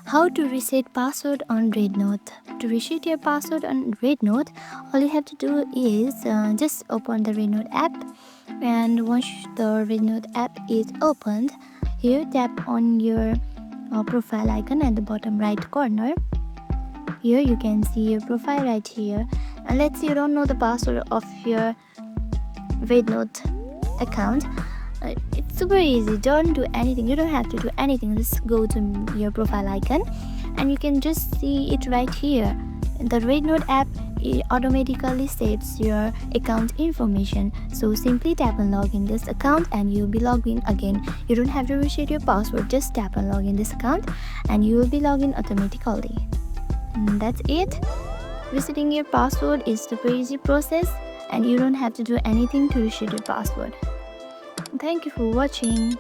How to reset password on RedNote. To reset your password on RedNote, all you have to do is just open the RedNote app, and once the RedNote app is opened, here tap on your profile icon at the bottom right corner. Here you can see your profile right here, and let's say you don't know the password of your RedNote account. It's super easy. Don't do anything. You don't have to do anything. Just go to your profile icon and you can just see it right here. The RedNote app, it automatically saves your account information. So simply tap and log in this account and you'll be logged in again. You don't have to reset your password. Just tap and log in this account and you will be logged in automatically. And that's it. Resetting your password is super easy process and you don't have to do anything to reset your password. Thank you for watching.